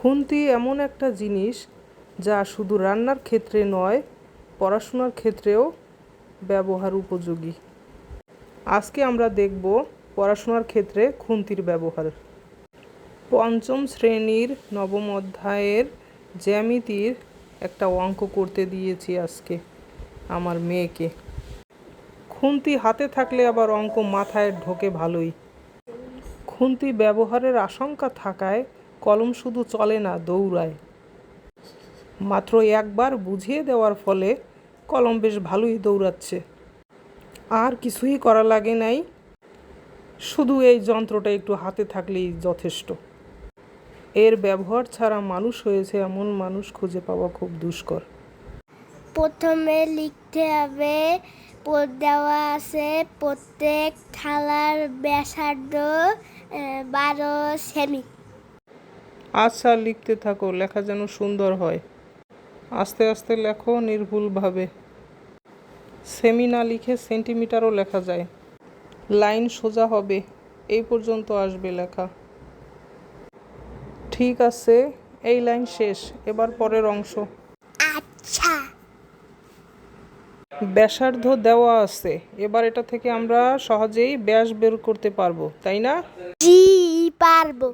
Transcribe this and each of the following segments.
খুন্তি এমন একটা জিনিস যা শুধু রান্নার ক্ষেত্রে নয়, পড়াশোনার ক্ষেত্রেও ব্যবহার উপযোগী। আজকে আমরা দেখব পড়াশোনার ক্ষেত্রে খুন্তির ব্যবহার। পঞ্চম শ্রেণীর নবম অধ্যায়ের জ্যামিতির একটা অঙ্ক করতে দিয়েছি আজকে আমার মেয়েকে। খুন্তি হাতে থাকলে আবার অঙ্ক মাথায় ঢোকে ভালোই। খুন্তি ব্যবহারের আশঙ্কা থাকায় কলম শুধু চলে না, দৌড়ায়। মাত্র একবার বুঝিয়ে দেওয়ার ফলে কলম বেশ ভালোই দৌড়াচ্ছে। আর কিছুই করা লাগে নাই, শুধু এই যন্ত্রটা একটু হাতে থাকলেই যথেষ্ট। এর ব্যবহার ছাড়া মানুষ হয়েছে এমন মানুষ খুঁজে পাওয়া খুব দুষ্কর। প্রথমে লিখতে হবে, দেওয়া আছে প্রত্যেক থালার ব্যাসার্ধ 12 সেমি। আচ্ছা, লিখতে থাকো, লেখা যেন সুন্দর হয়। আস্তে আস্তে লেখো, নির্ভুলভাবে। সেমি না লিখে সেন্টিমিটারও লেখা যায়। লাইন সোজা হবে, এই পর্যন্ত আসবে লেখা। ঠিক আছে, এই লাইন শেষ, এবার পরের অংশ। আচ্ছা, ব্যাসার্ধ দেওয়া আছে, এবার এটা থেকে আমরা সহজেই ব্যাস বের করতে পারবো, তাই না? জি পারবো।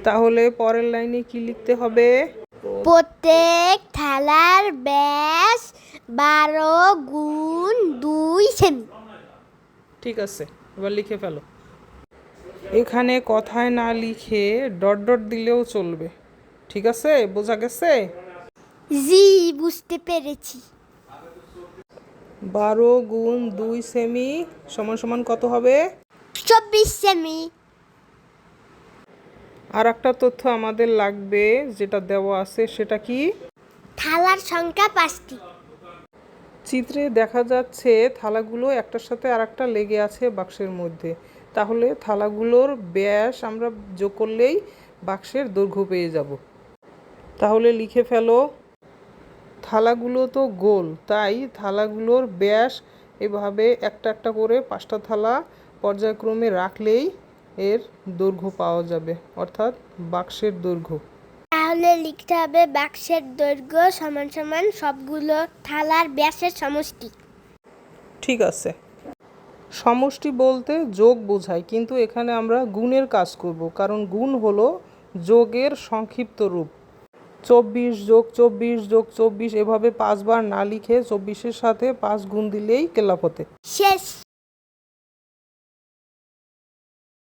তাহলে পরের লাইনে কি লিখতে হবে? প্রত্যেক থালার ব্যাস 12 গুণ 2 সেমি। ঠিক আছে, এবার লিখে ফেলো। এখানে কথায় না লিখে ডট ডট দিলেও চলবে। ঠিক আছে, বোঝা গেছে? জি, বুঝতে পেরেছি। 12 গুণ 2 সেমি সমান সমান কত হবে? 24 সেমি। আর একটা তথ্য আমাদের লাগবে, যেটা দেওয়া আছে, সেটা কি? থালার সংখ্যা 5টি। চিত্রে দেখা যাচ্ছে থালাগুলো একটার সাথে আরেকটা লেগে আছে বাক্সের মধ্যে। তাহলে থালাগুলোর ব্যাস আমরা যোগ করলেই বাক্সের দৈর্ঘ্য পেয়ে যাব। তাহলে লিখে ফেলো। থালাগুলো তো গোল, তাই থালাগুলোর ব্যাস এভাবে একটা একটা করে 5টা থালা পর্যায়ক্রমে রাখলেই এর দৈর্ঘ্য পাওয়া যাবে, অর্থাৎ বাক্সের দৈর্ঘ্য। তাহলে লিখতে হবে বাক্সের দৈর্ঘ্য সমান সমান সবগুলো থালার ব্যাসের সমষ্টি। ঠিক আছে, সমষ্টি বলতে যোগ বোঝায়, কিন্তু এখানে আমরা গুণের কাজ করব, কারণ গুণ হলো যোগের সংক্ষিপ্ত রূপ। 24 যোগ 24 যোগ 24 এভাবে 5 বার না লিখে 24-এর সাথে 5 গুণ দিলেই কেলাপতে। শেষ।